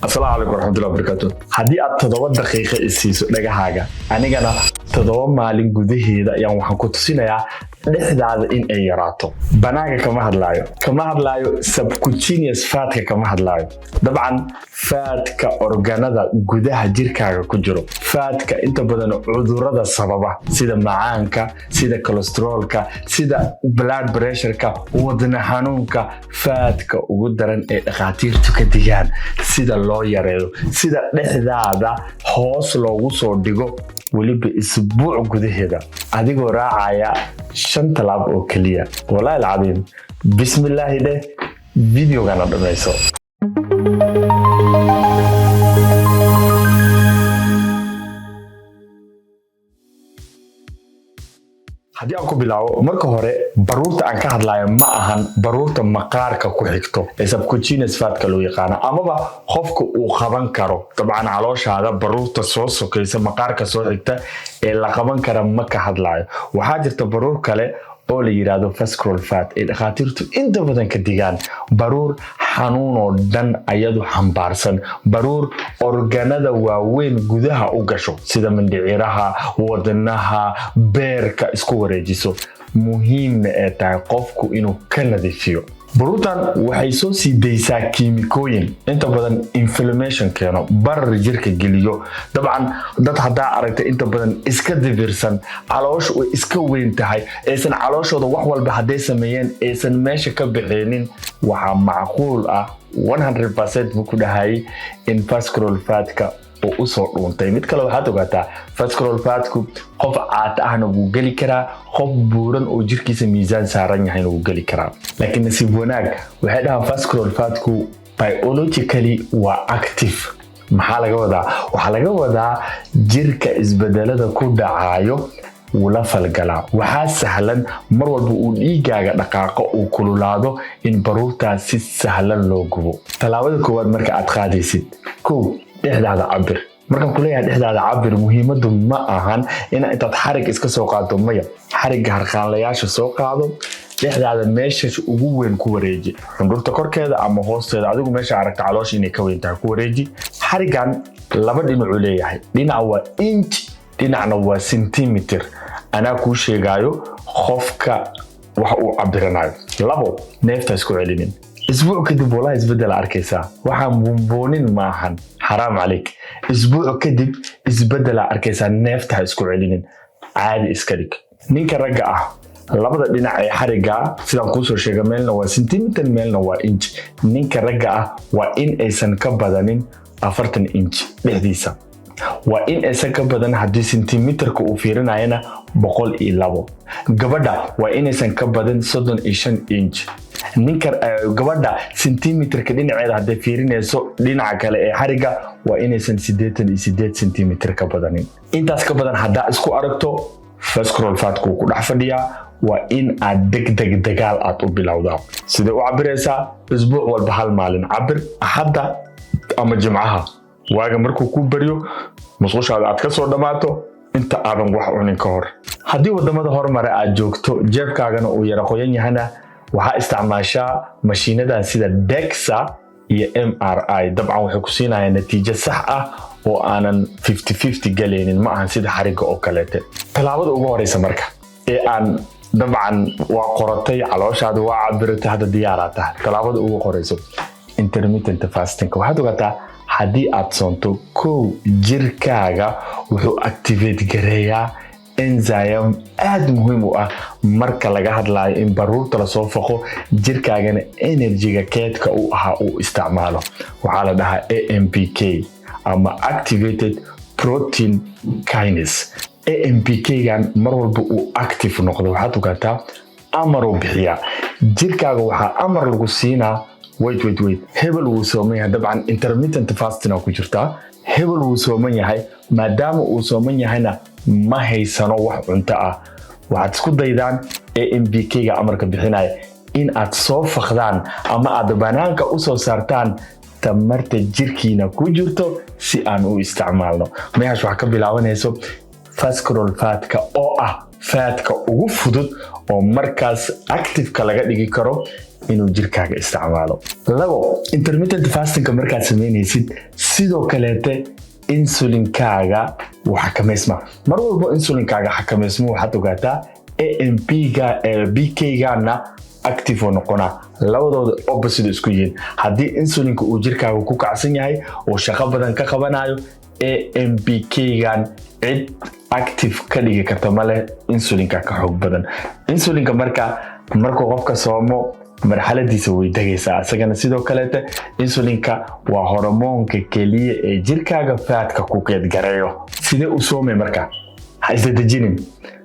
Assalamu alaykum warahmatullahi wabarakatuh. Haddii aad 7 daqiiqo isiiso dhagahaaga, anigana 7 maalin gudaheeda ayaan waxaan ku tusinayaa dhexdaada in ay yaraato. Banaaga kama hadlaayo subcutaneous fatka kama hadlaayo. Dabcan fatka organada gudaha jirkaaga ku jiro. Fatka inta badan cudurrada sababa sida macaanka, sida cholesterolka, sida blood pressureka, wadna xanuunka, fatka ugu daran ee dhaqaatiirtu ka digaan sida loo yareeyo, sida dhexdaada hoos loogu soo dhigo waliba isbuuc gudaheeda adigoo raacaya 5 talaab oo kaliya. Wallahi alcadiim, bismillah de videogana dhameyso. haddii aan ku bilaabo marka hore baruurta aan ka hadlayo ma ahan baruurta maqaarka ku xigto ee subcutaneous fatka loo yaqaan amaba qofku uu qaban karo. dabcan calooshaada baruurta soo sokaysa maqaarka soo xigta ee la qaban kara ma ka hadlayo. waxaa jirta baruur kale oo la yiraahdo visceral fat ee dhaqaatiirtu inta badan ka digaan. baruur xanuun oo dhan ayadu xambaarsan, baruur organada waaweyn gudaha u gasho sida mindhiciraha, wadnaha, beerka isku wareejiso. muhiimna ee tahay qofku inuu ka nadiifiyo. baruurtan waxay soo sii daysaa kiimikooyin inta badan inflammation keeno, barar jirka geliyo. dabcan dad haddaa aragta inta badan iska dibirsan, caloosha way iska weyn tahay, aysan calooshooda wax walba hadday sameeyeen aysan meesha ka bixinin, waxaa macquul ah 100% buu ku dhahay in visceral fatka u soo dhuuntay. mid kale waxaad ogaataa visceral fatku qof caata ahna wuu geli karaa, qof buuran oo jirkiisa miisaan saaran yahayna wuu geli karaa. laakiin nasiib wanaag waxay dhahaan visceral fatku biologically waa active. maxaa laga wadaa? waxaa laga wadaa jirka isbedelada ku dhacayo wuu la falgalaa. waxaa sahlan mar walba uu dhiigaaga dhaqaaqo uu kululaado in baruurtaas si sahlan loo gubo. talaabada koowaad marka aad qaadaysid, dhexdaada cabir. markaan ku leeyahay dhexdaada cabir, muhiimadu ma ahan inaad xarig iska soo qaado, maya. xarigga harqaanlayaasha soo qaado, dhexdaada meesha ugu weyn ku wareeji, xundurta korkeeda ama hoosteeda, adigu meesha aragta caloosha inay ka weyn tahay ku wareeji. xariggan 2 dhinac leeyahay, dhinac waa inch, dhinacna waa centimeter. anaa kuu sheegayo qofka waxa uu cabiranayo. 2 neefta isku celinin. اسبوع كدب والله isbedel arkaysaa. waxaan buunbuunin maahan, xaraam عليك. اسبوع كدب isbedel arkaysaa, neefta isku celinin, caadi iska dhig. ninka ragga ah labada dhinac ee xariga sidaan ku soo sheegay, meelna waa centimeter meelna waa inch. ninka ragga ah waa in aysan ka badanin 40 inch dhexdiisa. waa in aysan ka badan haddii centimeterka uu fiirinayana 102. gabadha waa inaysan ka badan 35 inch. ninka gabadha centimeterka dhinaceeda hadday fiirinayso dhinaca kale ee xariga waa inaysan 88 centimeter ka badanin. intaas ka badan haddaa isku aragto visceral fatku ku dhex fadhiyaa, waa in aad degdeg dagaal aad u bilowdaa. sidee u cabiraysaa? isbuuc walba 1 maalin cabir, axadda ama jimcaha. waaga markuu ku baryo musqushaada aad ka soo dhamaato inta aadan wax cunin ka hor. haddii wadamada horumare aad joogto jeebkaagana uu yara qoyan yahana, waxaa isticmaashaa mashiinadan sida DEGS iyo MRI. dabcan waxay ku siinayaan natiijo sax ah oo aanan 50-50 galaynin, ma ahan sida xariga oo kaleete. talaabada ugu horeysa marka ee aan dabcan waa qoratay, calooshaada waa cabiratay, hadda diyaaraa tahay. talaabada ugu horeyso intermittent fasting. waxaad ogaataa haddii aad soonto jirkaaga wuxuu activate gareeyaa enzyme aad muhiim u ah marka laga hadlayo in baruurta la soo faqo, jirkaagana energy-ga keedka u ahaa uu isticmaalo. waxaa la dhahaa AMPK ama activated protein kinase. AMPK-gan mar walba uu active noqdo, waxaad ogaataa amar uu bixiyaa. jirkaaga waxaa amar lagu siinaa wait hebel wuu sooman yahay. dabcan intermittent fasting ku jirtaa. hebel wuu sooman yahay, maadaama uu sooman yahayna ma haysano wax cunto ah. waxaad isku daydaan AMPK-ga amarka bixinaya in aad soo faqdaan ama aad banaanka u soo saartaan tamarta jirkiina ku jirto si aan u isticmaalno. meehash waxa ka bilaabanayso visceral fatka oo ah fatka ugu fudud oo markaas active ka laga dhigi karo inuu jirkaaga isticmaalo. Labo, intermittent fasting markaad sameynaysid sidoo kaleete insulinkaaga wuu xakameysmaa. Mar walba insulinkaaga xakameysmo waxaad ogaataa BK-gaana active oo noqonaa. Labadooda opposite isku yihiin. Haddii insulinka uu jirkaaga ku kacsan yahay oo shaqo badan ka qabanayo, AMPK-gaan cid active ka dhigi karta male insulinka ka xoog badan. Insulinka markuu qofka soomo marxaladiisa way dagaysaa. Asagana sidoo kaleete insulinka waa hormoonka keliya ee jirkaaga faatka ku keedgareeyo. Sidee u soomay marka? Ha isdejinin.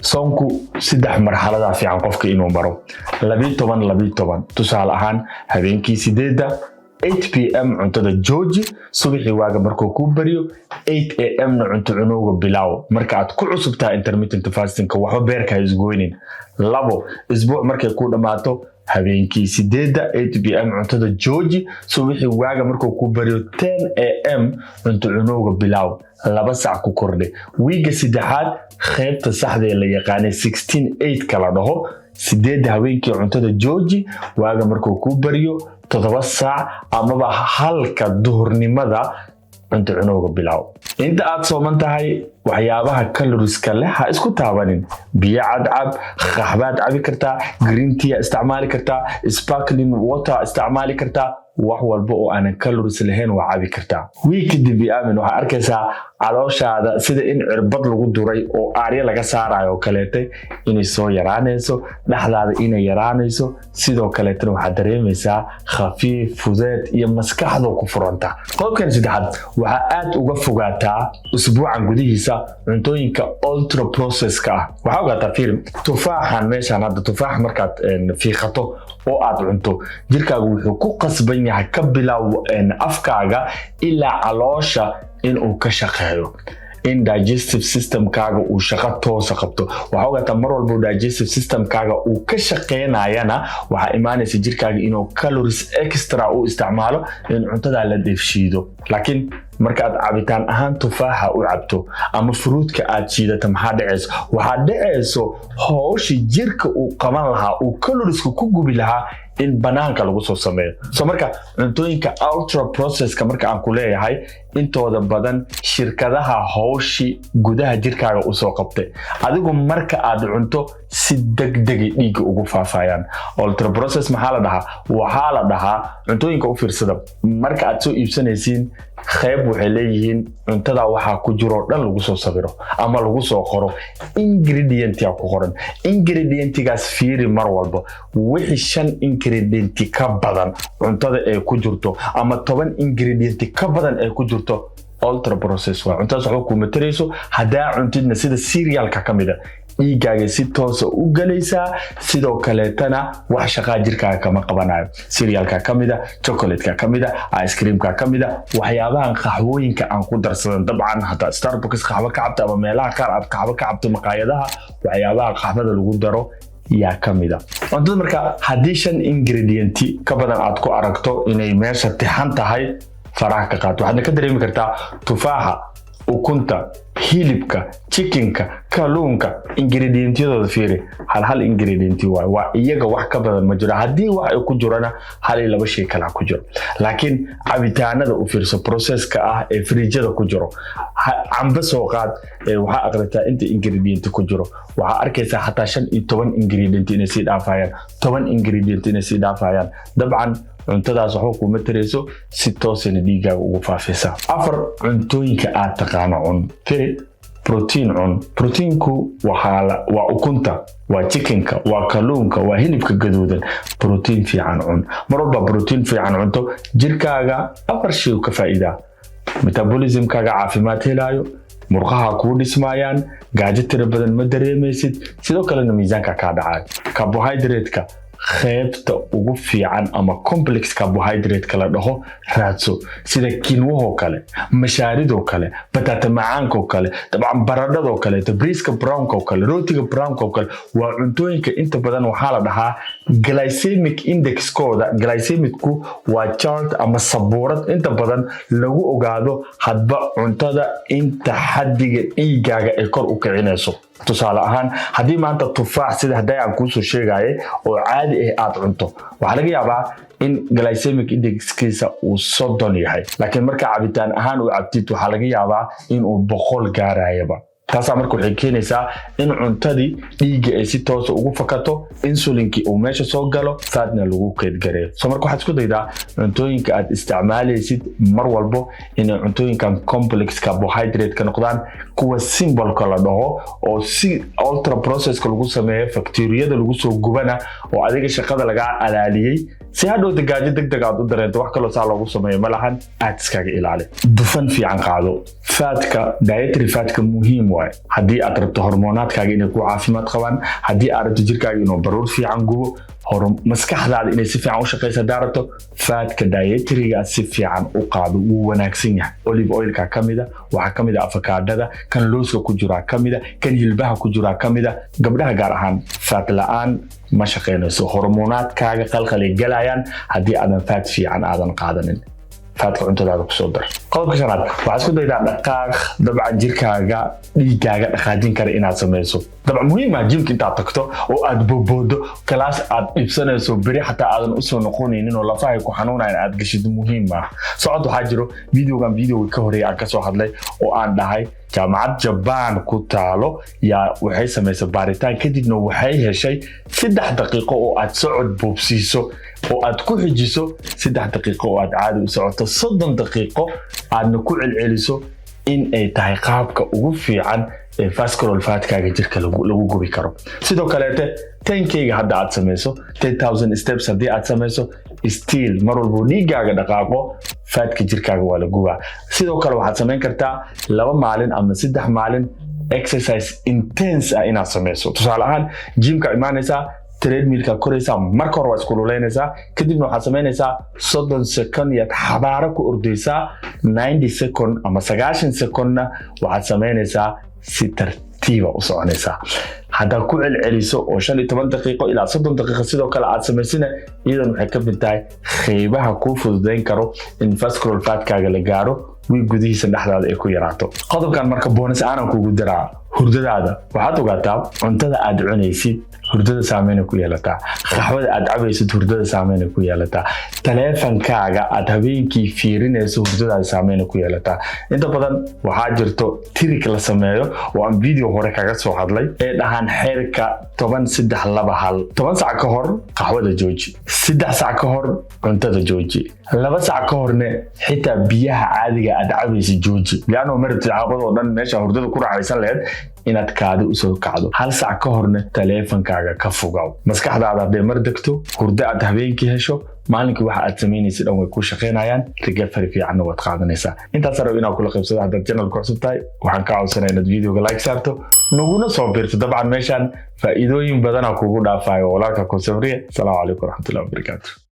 Soonku 3 marxalada fiican qofka inuu maro. 12 tusaale ahaan habeenkii 8 PM cuntada jooji, subaxii waaga markuu ku bariyo 8 AM na cunto cunowga bilaaw. Marka aad ku cusubtaa intermittent fasting waxba beerka ha isgoynin. 2 isbuuc markay ku dhamaato habeenkii 8 PM cuntada jooji, subaxii waaga markuu ku bariyo 10 AM cunto cunowga bilaaw. 2 saac ku kordhe. Wiiga 3aad qaybta saxda ee la yaqaan 16-8 kala dhaho 8 habeenkii cuntada jooji, waaga markuu ku bariyo 7 saac amaba halka duhurnimada cunto cunowga bilaaw. Inta aad sooman tahay waxyaabaha calorieska leh ha isku taabanin. Biyo cad, qaxbaad cabi kartaa, green tea isticmaali kartaa, sparkling water isticmaali kartaa, wax walba oo aan calories lahayn waa cabi kartaa. Kadib waxaa arkaysaa calooshaada sida in cirbad lagu duray oo aarya laga saarayo kaleete inay soo yaraanayso, dhaxdaada inay yaraanayso, sidoo kaleetana waxaad dareemaysaa khafiif, fudeed iyo maskaxda ku furanta. Qodobkan 3aad waxaa aad uga fogaataa usbuucan gudihiisa cuntooyinka ultra processed ah. Waxaa ogaataa filim tufaaxan meeshan hadda tufaax markaad fiiqato oo aad cunto jirkaagu wuxuu ku qasban yahay ka bilow afkaaga ilaa caloosha inuu ka shaqeeyo. In digestive system-kaaga uu shaqo toos qabto. Waxaa ogaataa mar walba digestive system-kaaga uu ka shaqeynayana waxaa imaanaysa jirkaaga inuu calories extra u isticmaalo in cuntada la dheefshiido. Laakiin marka aad cabitaan ahaan tufaaxa u cabto ama fruitka aad shiidato maxaa dhacayso? Waxaa dhacayso hawsha jirka uu qaban lahaa uu calorieska ku gubi lahaa in banaanka lagu soo sameeyo. Marka cuntooyinka ultra processed marka aan ku leeyahay intooda badan shirkadaha hawshi gudaha jirkaaga u soo qabtay. Adigu marka aad cunto si degdeg dhiig ugu faafayaan. Ultra processed maxaa la dhahaa? Waxaa la dhahaa cuntooyinka u fiirsada. Marka aad soo iibsanaysiin qayb waxay leeyihiin cuntada waxaa ku jiro dhan lagu soo sawiro ama lagu soo qoro ingredient ku qoran. Ingredientigaas fiiri mar walba wixii 5 ingredient ka badan cuntada ay ku jirto ama 10 ingredient ka badan ay ku jirto ultra processed waa. Cuntadas waxba ku matarayso hadaa cuntidna sida cerealka kamida dhiigaaga si toos u galaysaa, sidoo kaleetana wax shaqaa jirkaaga kama qabanayo. Cerealka kamida, chocolate-ka kamida, ice cream-ka kamida, waxyaabahan qaxwooyinka aan ku darsadan. Dabcan hadaa Starbucks qaxwo ka cabto ama meelaha qaar aad qaxwo ka cabto maqaayadaha, waxyaabaha qaxwada lagu daro yaa kamida. Cuntada marka haddii 5 ingredient ka badan aad ku aragto inay meesha tixan tahay, faraha ka qaad. Waxaad ka dareemi kartaa tufaaxa, ukunta, hilibka, chickenka, kalluunka, ingredientyadooda fiiri. Hal ingredient waa iyaga wax ka badan ma jiro. Haddii wax ay ku jirana hal iyo 2 shay kala ku jiro. Laakiin cabitaanada u fiirso processka ah ee fridge-da ku jiro. Camba soo qaad waxa aqritaa inta ingredient ku jiro. Waxa arkaysaa hataa 5 iyo 10 ingredient inay si dhaafayaan, 10 ingredient inay si dhaafayaan. Dabcan cuntadaas waxaa ku matarayso si toosina dhiigaaga ugu faafaysa. 4 cuntooyinka aad taqaano cun. Protein cun. Proteinku waa ukunta, waa chickenka, waa kalluunka, waa hilibka gaduudan. Protein fiican cun. Mar walba protein fiican cunto jirkaaga 4 shay ka faa'iida. Metabolism-kaaga caafimaad helayo, murqaha ku dhismayaan, gaajo tiro badan ma dareemaysid, sidoo kalena miisaanka ka dhacay. Carbohydrate-ka qaybta ugu fiican ama complex carbohydrate la dhaho raadso sida quinoa kale, mashaaridoo kale, batata macaanka kale, dabcan baradhadoo kale, briska brownka kale, rootiga brownka kale. Waa cuntooyinka inta badan waxaa la dhahaa glycemic index kooda glycemicku waa chart ama sabuurad inta badan lagu ogaado hadba cuntada inta xaddiga dhiigaaga ay kor u kicinayso. tusaale ahaan haddii maanta tufaax sida haday aan kuu soo sheegay oo caadi ah aad cunto waxa laga yaabaa in glycemic indexkiisa uu 30 yahay laakiin marka cabitaan ahaan uu cabtid waxa laga yaabaa in uu 100 gaarayaba. taas marka waxay keenaysaa in cuntadii dhiigga ay si toos ugu fakato insulinki uu meesha soo galo faadna lagu keedgareeyo. soo marka waxaad isku daydaa cuntooyinka aad isticmaalaysid mar walbo in cuntooyinkan complex carbohydrate ka noqdaan kuwa simple ka la dhaho oo si ultra process ka lagu sameeyo bakteeriyada lagu soo gubana oo adiga shaqada laga alaaliyay si hadhow gaajo degdeg aad u dareento wax kale oo lagu sameeyo malahan aad iskaga ilaali. dufan fiican qaado faatka dietary faatka muhiim haddii aad rabto hormoonaadkaaga inay ku caafimaad qabaan haddii aad rabto jirkaaga inuu baruur fiican gubo maskaxdaada inay si fiican u shaqeyso daarto faatka dietary-ga si fiican u qaado wuu wanaagsan yahay. olive oil-ka kamida waxa kamida avocado-da kan looska ku jira kamida kan hilbaha ku jira kamida gabdhaha gaar ahaan faat la'aan ma shaqeynayso hormoonaadkaaga qalqalay galayaan haddii aadan faat fiican aadan qaadanin. faatka cuntadaada ku soo dar. qodobka shanaad waxaad isku daydaa dhaqaaq dabcan jirkaaga dhiigaaga dhaqaajin kara inaad sameyso. dabcan muhiim ah jimka intaad tagto oo aad booboodo kalaas aad ibsanayso bari xataa aadan u soo noqonaynin oo lafaha ku xanuunayaan aad gashid muhiim ah. socod waxaa jiro videoga ka horeeyay aan ka soo hadlay oo aan dhahay jaamacad Japan ku taalo yaa waxay sameysay baaritaan kadibna waxay heshay 3 daqiiqo oo aad socod boobsiiso oo aad ku xijiso 3 daqiiqo oo aad caadi u socoto 30 daqiiqo aadna ku celceliso in ay tahay qaabka ugu fiican ee vascular faatkaaga jirka lagu gubi karo. sidoo kale 10k hadda aad sameyso 10000 steps hadii aad sameyso still mar walbo dhiigaaga dhaqaaqo faatka jirkaaga waa la gubaa. sidoo kale waxaad sameyn kartaa 2 maalin ama 3 maalin exercise intense ah inaad sameyso. tusaale ahaan gymka imaanaysaa treadmillka koraysaa marka hore waa isku luleynaysaa kadibna waxaad sameynaysaa 30 second yaad xabaaro ku ordaysaa 90 second ama 90 secondna waxaad sameynaysaa si tartiiba u soconaysaa. haddaad ku celceliso oo 15 daqiiqo ilaa 30 daqiiqo sidoo kale aad samaysina iyadan waxay ka mid tahay qaybaha kuu fududeyn karo in vascular faatkaaga la gaaro way gudihiisa dhexdaada ay ku yaraato. qodobkan marka bonus aanan kugu diraa hurdadaada waxaad ogaataa cuntada aad cunaysid hurdada saameyn ku yeelataa qaxwada aad cabaysid hurdada saameyn ku yeelataa taleefankaaga aad habeenkii fiirinayso hurdada saameyn ku yeelataa. inta badan waxaa jirto tirik la sameeyo oo aan video hore kaga soo hadlay ee dhahan xeerka 10-3-2-1 10 saac ka hor qaxwada jooji 3 saac ka hor cuntada jooji 2 saac ka horne xitaa biyaha caadiga aad cabaysid jooji laano marti caabado dhan meesha hurdada ku raaxaysan leed inaad kaadi u soo kacdo 1 saac ka horna taleefankaaga ka fogaw. maskaxdaada haday mar degto hurdo aad habeenkii hesho maalinkii waxa aad sameynaysid dhan way ku shaqeynayaan recovery fiican waad qaadanaysaa. intaas rabo inaad kula qaybsado hadda channel ku cusub tahay waxaan ka codsanayaa inaad videoga like saarto naguna soo biirto. dabcan meeshan faa'iidooyin badan kugu dhaafayo walaalka ku sabriye. Assalaamu calaykum warahmatullahi wabarakatuh.